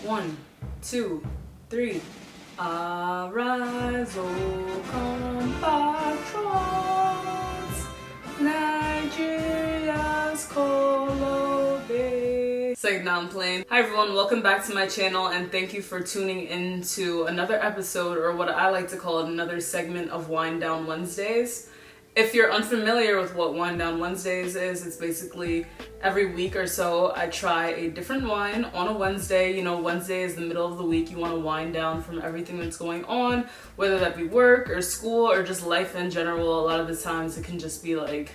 One, two, three. Arise, O compatriots, Nigeria's Colo Bay. It's like, now I'm playing. Hi everyone, welcome back to my channel and thank you for tuning in to another episode, or what I like to call another segment of Wind Down Wednesdays. If you're unfamiliar with what Wind Down Wednesdays is, it's basically every week or so I try a different wine on a Wednesday. You know, Wednesday is the middle of the week. You want to wind down from everything that's going on, whether that be work or school or just life in general. A lot of the times it can just be like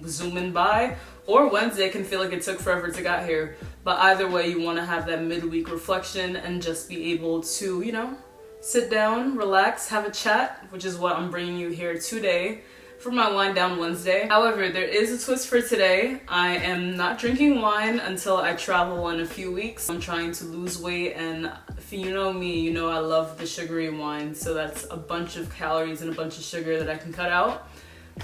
zooming by, or Wednesday can feel like it took forever to get here. But either way, you want to have that midweek reflection and just be able to, you know, sit down, relax, have a chat, which is what I'm bringing you here today for my Wind Down Wednesday. However, there is a twist for today. I am not drinking wine until I travel in a few weeks. I'm trying to lose weight, and if you know me, you know I love the sugary wine, so that's a bunch of calories and a bunch of sugar that I can cut out.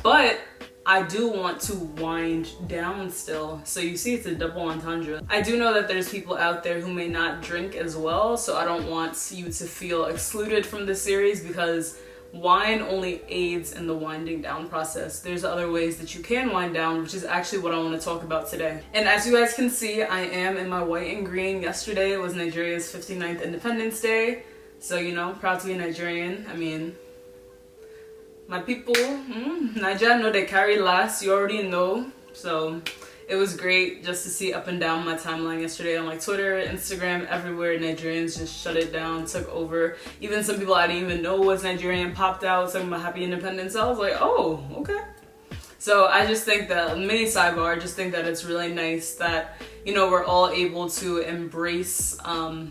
But I do want to wind down still. So you see, it's a double entendre. I do know that there's people out there who may not drink as well, so I don't want you to feel excluded from this series, because wine only aids in the winding down process. There's other ways that you can wind down, which is actually what I want to talk about today. And as you guys can see, I am in my white and green. Yesterday was Nigeria's 59th Independence Day. So, you know, proud to be Nigerian. I mean, my people, Nigeria know they carry last, you already know. So it was great just to see up and down my timeline yesterday on like Twitter, Instagram, everywhere. Nigerians just shut it down, took over. Even some people I didn't even know was Nigerian popped out talking about happy independence. I was like, oh, okay. So I just think that, mini sidebar, I just think that it's really nice that, you know, we're all able to embrace our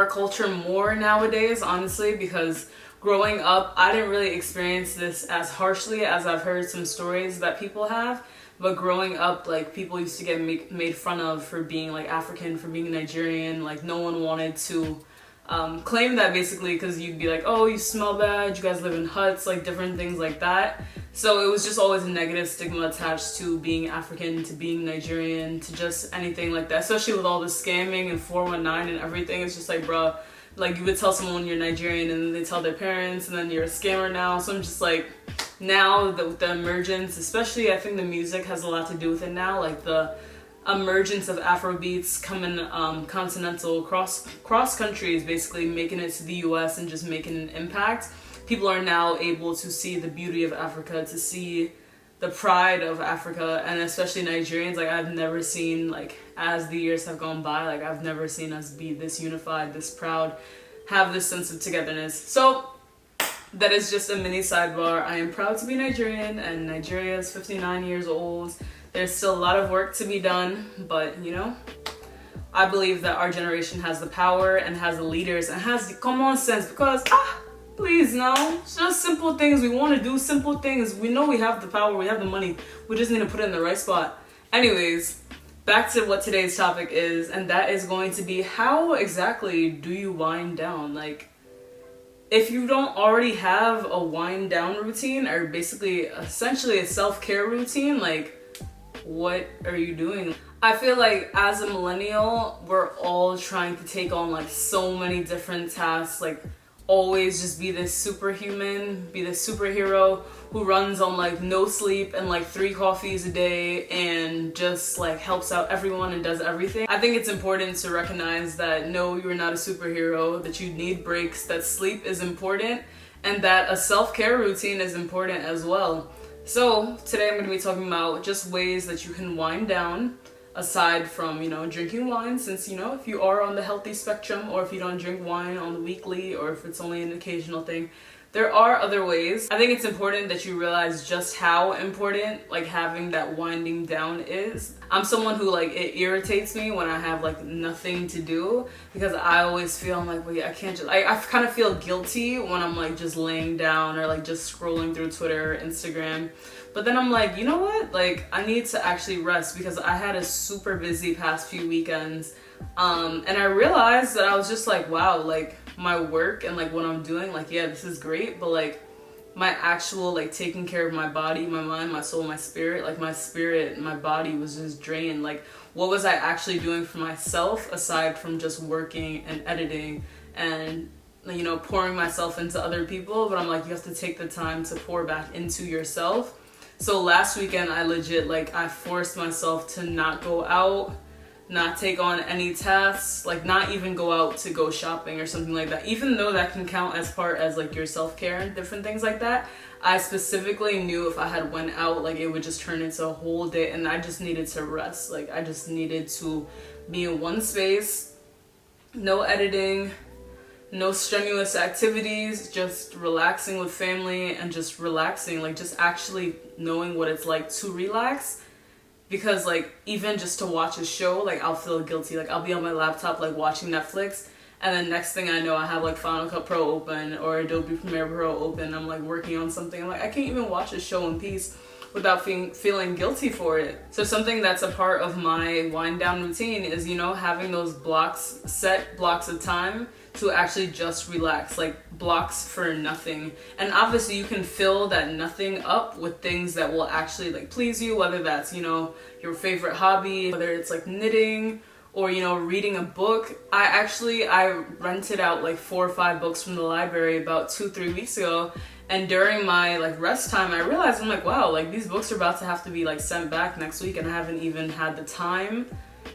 culture more nowadays, honestly, because growing up, I didn't really experience this as harshly as I've heard some stories that people have. But growing up, like, people used to get made fun of for being like African, for being Nigerian. Like, no one wanted to claim that, basically, because you'd be like, oh, you smell bad, you guys live in huts, like different things like that. So it was just always a negative stigma attached to being African, to being Nigerian, to just anything like that. Especially with all the scamming and 419 and everything. It's just like, bruh, like, you would tell someone you're Nigerian and then they tell their parents and then you're a scammer now. So I'm just like, now with the emergence, especially I think the music has a lot to do with it now, like the emergence of Afrobeats coming continental cross countries, basically making it to the US and just making an impact. People are now able to see the beauty of Africa, to see the pride of Africa, and especially Nigerians. Like, I've never seen, like, as the years have gone by, like, I've never seen us be this unified, this proud, have this sense of togetherness. So that is just a mini sidebar. I am proud to be Nigerian, and Nigeria is 59 years old. There's still a lot of work to be done, but, you know, I believe that our generation has the power and has the leaders and has the common sense, because, please, no, it's just simple things. We want to do simple things. We know we have the power, we have the money. We just need to put it in the right spot. Anyways, back to what today's topic is, and that is going to be, how exactly do you wind down? Like, if you don't already have a wind down routine, or basically essentially a self-care routine, like, what are you doing? I feel like as a millennial, we're all trying to take on like so many different tasks, like always just be this superhuman, be this superhero who runs on like no sleep and like 3 coffees a day and just like helps out everyone and does everything. I think it's important to recognize that no, you're not a superhero, that you need breaks, that sleep is important, and that a self-care routine is important as well. So today I'm going to be talking about just ways that you can wind down, aside from, you know, drinking wine, since, you know, if you are on the healthy spectrum, or if you don't drink wine on the weekly, or if it's only an occasional thing, there are other ways. I think it's important that you realize just how important, like, having that winding down is. I'm someone who, like, it irritates me when I have like nothing to do, because I always feel, I'm like, wait, I can't just, I kind of feel guilty when I'm like just laying down or like just scrolling through Twitter or Instagram. But then I'm like, you know what? Like, I need to actually rest, because I had a super busy past few weekends. And I realized that I was just like, wow, like my work and like what I'm doing, like, yeah, this is great, but like my actual, like, taking care of my body, my mind, my soul, my spirit, like my spirit, my body was just drained. Like, what was I actually doing for myself aside from just working and editing and, you know, pouring myself into other people. But I'm like, you have to take the time to pour back into yourself. So last weekend I legit, like, I forced myself to not go out, not take on any tasks, like not even go out to go shopping or something like that, even though that can count as part as like your self-care and different things like that. I specifically knew if I had went out, like it would just turn into a whole day, and I just needed to rest. Like I just needed to be in one space, no editing, no strenuous activities, just relaxing with family and just relaxing, like just actually knowing what it's like to relax. Because like even just to watch a show, like I'll feel guilty. Like I'll be on my laptop like watching Netflix, and then next thing I know I have like Final Cut Pro open or Adobe Premiere Pro open. I'm like working on something. I'm like, I can't even watch a show in peace without feeling guilty for it. So something that's a part of my wind down routine is, you know, having those set blocks of time to actually just relax, like blocks for nothing. And obviously you can fill that nothing up with things that will actually like please you, whether that's, you know, your favorite hobby, whether it's like knitting or, you know, reading a book. I rented out like 4 or 5 books from the library about 2-3 weeks ago. And during my like rest time, I realized, I'm like, wow, like these books are about to have to be like sent back next week, and I haven't even had the time.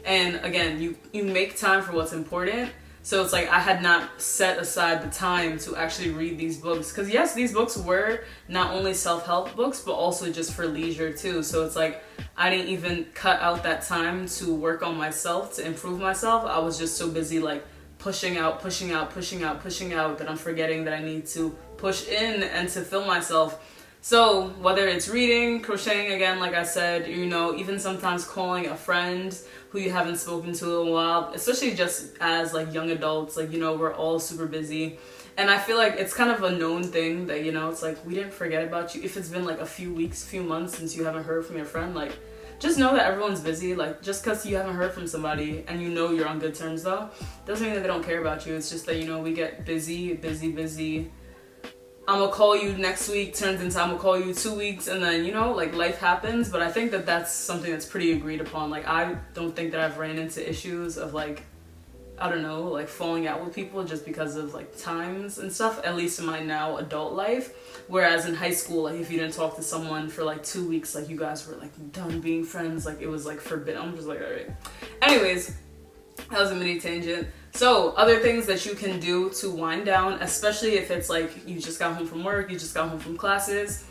And again, you make time for what's important. So it's like I had not set aside the time to actually read these books. Because yes, these books were not only self-help books, but also just for leisure too. So it's like I didn't even cut out that time to work on myself, to improve myself. I was just so busy like pushing out that I'm forgetting that I need to push in and to fill myself. So whether it's reading, crocheting again, like I said, you know, even sometimes calling a friend who you haven't spoken to in a while, especially just as like young adults, like, you know, we're all super busy. And I feel like it's kind of a known thing that, you know, it's like we didn't forget about you. If it's been like a few weeks, few months since you haven't heard from your friend, like just know that everyone's busy. Like just because you haven't heard from somebody and you know you're on good terms though, doesn't mean that they don't care about you. It's just that, you know, we get busy. I'm gonna call you next week turns into I'm gonna call you 2 weeks, and then, you know, like life happens. But I think that that's something that's pretty agreed upon. Like I don't think that I've ran into issues of like, I don't know, like falling out with people just because of like times and stuff, at least in my now adult life. Whereas in high school, like if you didn't talk to someone for like 2 weeks, like you guys were like done being friends, like it was like forbidden. I'm just like, all right. Anyways, that was a mini tangent. So other things that you can do to wind down, especially if it's like you just got home from work, you just got home from classes,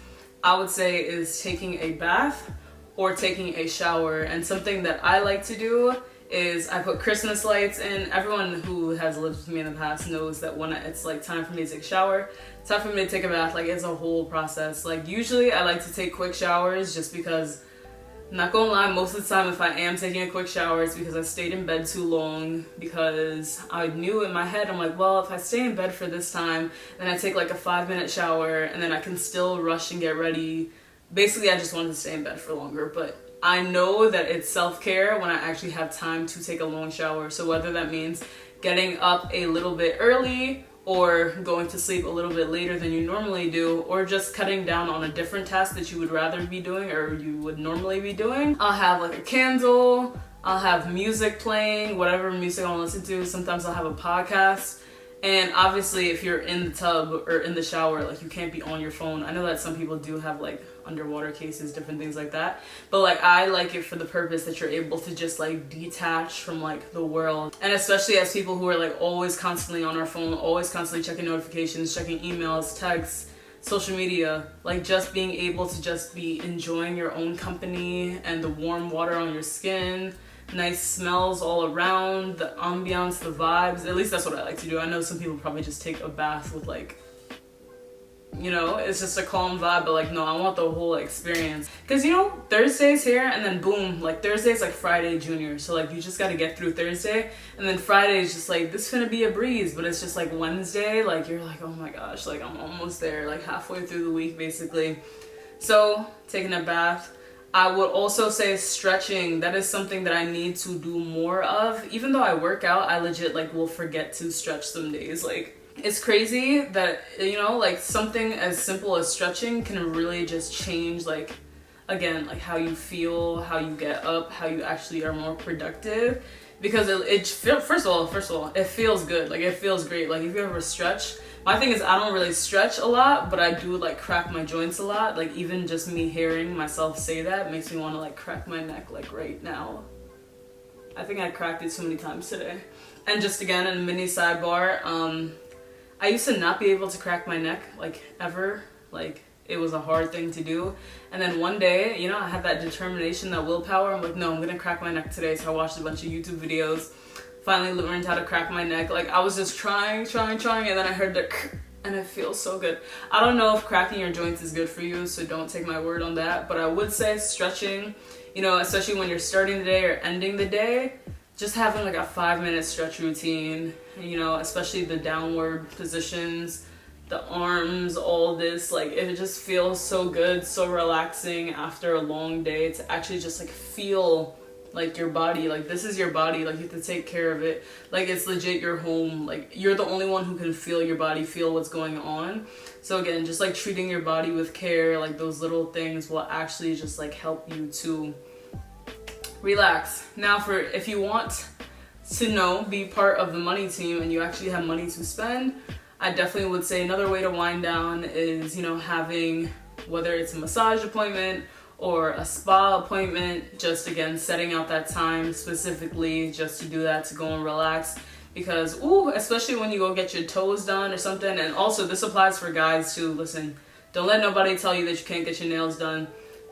I would say is taking a bath or taking a shower. And something that I like to do is I put Christmas lights in. Everyone who has lived with me in the past knows that when it's like time for me to take a shower, time for me to take a bath, like it's a whole process. Like usually I like to take quick showers just because, I'm not gonna lie, most of the time if I am taking a quick shower, it's because I stayed in bed too long, because I knew in my head, I'm like, well, if I stay in bed for this time, then I take like a 5-minute shower, and then I can still rush and get ready. Basically, I just wanted to stay in bed for longer, but I know that it's self-care when I actually have time to take a long shower. So whether that means getting up a little bit early, or going to sleep a little bit later than you normally do, or just cutting down on a different task that you would rather be doing or you would normally be doing. I'll have like a candle, I'll have music playing, whatever music I want to listen to. Sometimes I'll have a podcast. And obviously if you're in the tub or in the shower, like you can't be on your phone. I know that some people do have like underwater cases, different things like that, but like I like it for the purpose that you're able to just like detach from like the world. And especially as people who are like always constantly on our phone, always constantly checking notifications, checking emails, texts, social media, like just being able to just be enjoying your own company and the warm water on your skin, nice smells all around, the ambiance, the vibes. At least that's what I like to do. I know some people probably just take a bath with like, you know, it's just a calm vibe, but like no, I want the whole experience. Because, you know, Thursday's here, and then boom, like Thursday's like Friday Junior, so like you just got to get through Thursday, and then Friday is just like, this finna be a breeze. But it's just like Wednesday, like you're like, oh my gosh, like I'm almost there, like halfway through the week basically. So taking a bath. I would also say stretching. That is something that I need to do more of. Even though I work out, I legit like will forget to stretch some days. Like it's crazy that, you know, like something as simple as stretching can really just change like again, like how you feel, how you get up, how you actually are more productive. Because first of all, it feels good. Like, it feels great. Like, if you ever stretch, my thing is I don't really stretch a lot, but I do like crack my joints a lot. Like, even just me hearing myself say that makes me want to like crack my neck like right now. I think I cracked it too many times today. And just again, in a mini sidebar, I used to not be able to crack my neck like ever. Like, it was a hard thing to do. And then one day, you know, I had that determination, that willpower. I'm like, no, I'm gonna crack my neck today. So I watched a bunch of YouTube videos, finally learned how to crack my neck. Like, I was just trying, and then I heard the and it feels so good. I don't know if cracking your joints is good for you, so don't take my word on that. But I would say stretching, you know, especially when you're starting the day or ending the day, just having like a 5-minute stretch routine, you know, especially the downward positions, the arms, all this, like, it just feels so good, so relaxing after a long day to actually just like feel like your body, like this is your body, like you have to take care of it, like it's legit your home, like you're the only one who can feel your body, feel what's going on. So again, just like treating your body with care, like those little things will actually just like help you to relax. Now, for if you want to know, be part of the money team and you actually have money to spend, I definitely would say another way to wind down is, you know, having, whether it's a massage appointment or a spa appointment, just again setting out that time specifically just to do that, to go and relax. Because especially when you go get your toes done or something, and also this applies for guys too. Listen, don't let nobody tell you that you can't get your nails done.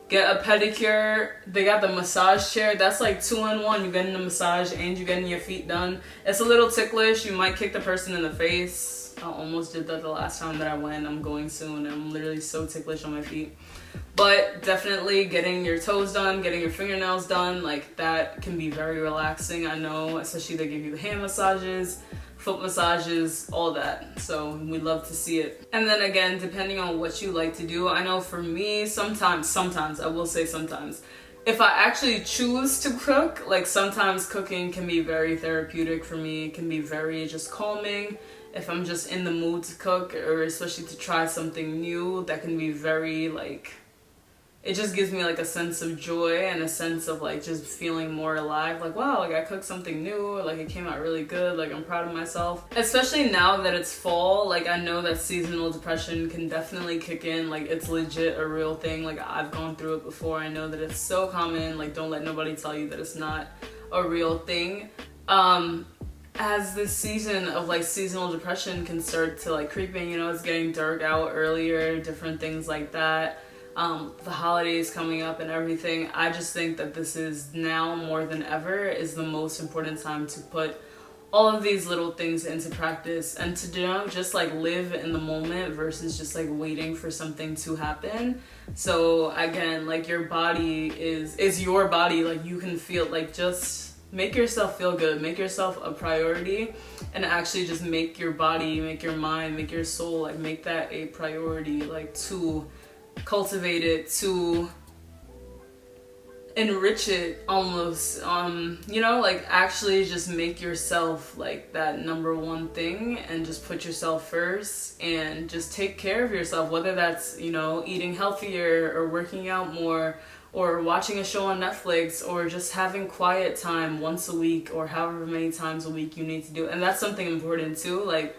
Get a pedicure. They got the massage chair. That's like 2-in-1. You're getting a massage and you're getting your feet done. It's a little ticklish. You might kick the person in the face. I almost did that the last time that I went. I'm going soon. I'm literally so ticklish on my feet. But definitely getting your toes done, getting your fingernails done, like that can be very relaxing. I know, especially they give you the hand massages, foot massages, all that. So we love to see it. And then again, depending on what you like to do, I know for me, sometimes, I will say sometimes, if I actually choose to cook, like sometimes cooking can be very therapeutic for me. It can be very just calming. If I'm just in the mood to cook, or especially to try something new, that can be very like, it just gives me like a sense of joy and a sense of like just feeling more alive. Like, wow, like I cooked something new, like it came out really good, like I'm proud of myself. Especially now that it's fall, like I know that seasonal depression can definitely kick in. Like, it's legit a real thing. Like, I've gone through it before. I know that it's so common. Like, don't let nobody tell you that it's not a real thing. As this season of like seasonal depression can start to like creep in, you know, it's getting dark out earlier, different things like that. The holidays coming up and everything. I just think that this is now more than ever is the most important time to put all of these little things into practice and to, you know, just like live in the moment versus just like waiting for something to happen. So again, like your body is your body. Like you can feel, like, just make yourself feel good, make yourself a priority, and actually just make your body, make your mind, make your soul, like make that a priority, like to cultivate it, to enrich it almost, you know, like actually just make yourself like that number one thing and just put yourself first and just take care of yourself, whether that's, you know, eating healthier or working out more or watching a show on Netflix or just having quiet time once a week or however many times a week you need to do. And that's something important too. Like,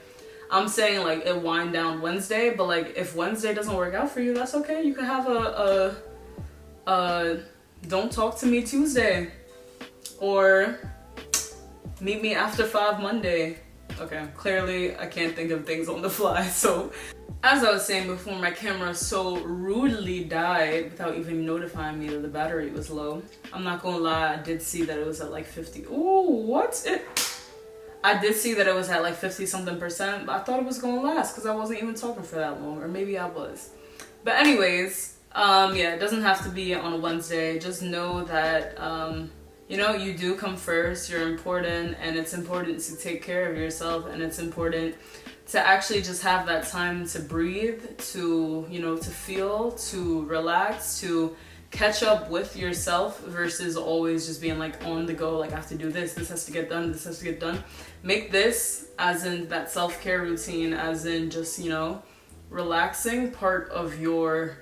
I'm saying like a wind down Wednesday, but like if Wednesday doesn't work out for you, that's okay. You can have a don't talk to me Tuesday or meet me after 5 Monday. Okay, clearly I can't think of things on the fly. So as I was saying before, my camera so rudely died without even notifying me that the battery was low. I'm not gonna lie, I did see that it was at like 50. Ooh, I did see that it was at like 50 something %, but I thought it was gonna last because I wasn't even talking for that long, or maybe I was. But anyways, yeah, it doesn't have to be on a Wednesday. Just know that, you know, you do come first, you're important, and it's important to take care of yourself, and it's important to actually just have that time to breathe, to, you know, to feel, to relax, to catch up with yourself versus always just being like on the go, like I have to do this has to get done, this has to get done. Make this, as in that self-care routine, as in just, you know, relaxing, part of your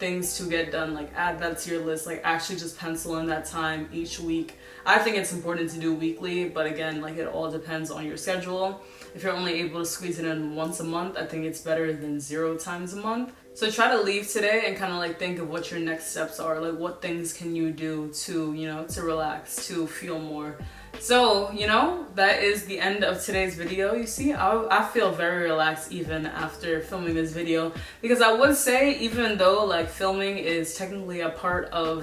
things to get done, like add that to your list, like actually just pencil in that time each week. I think it's important to do weekly, but again, like it all depends on your schedule. If you're only able to squeeze it in once a month, I think it's better than 0 times a month. So try to leave today and kind of like think of what your next steps are, like what things can you do to, you know, to relax, to feel more. So, you know, that is the end of today's video. You see, I feel very relaxed even after filming this video, because I would say, even though like filming is technically a part of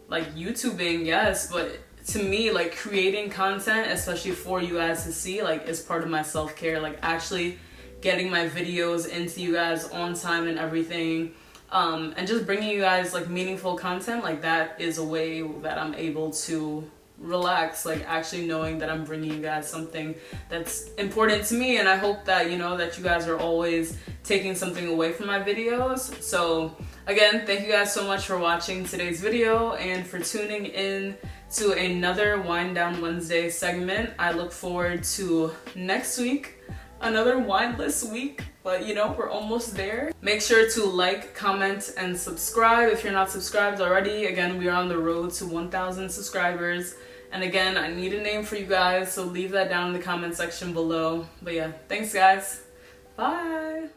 like YouTubing, yes, but to me, like creating content, especially for you guys to see, like is part of my self-care, like actually getting my videos into you guys on time and everything, and just bringing you guys like meaningful content, like that is a way that I'm able to relax, like actually knowing that I'm bringing you guys something that's important to me. And I hope that, you know, that you guys are always taking something away from my videos. So again, thank you guys so much for watching today's video and for tuning in to another Wind Down Wednesday segment. I look forward to next week, another windless week, but you know, we're almost there. Make sure to like, comment, and subscribe if you're not subscribed already. Again, we are on the road to 1,000 subscribers. And again, I need a name for you guys, so leave that down in the comment section below. But yeah, thanks guys. Bye.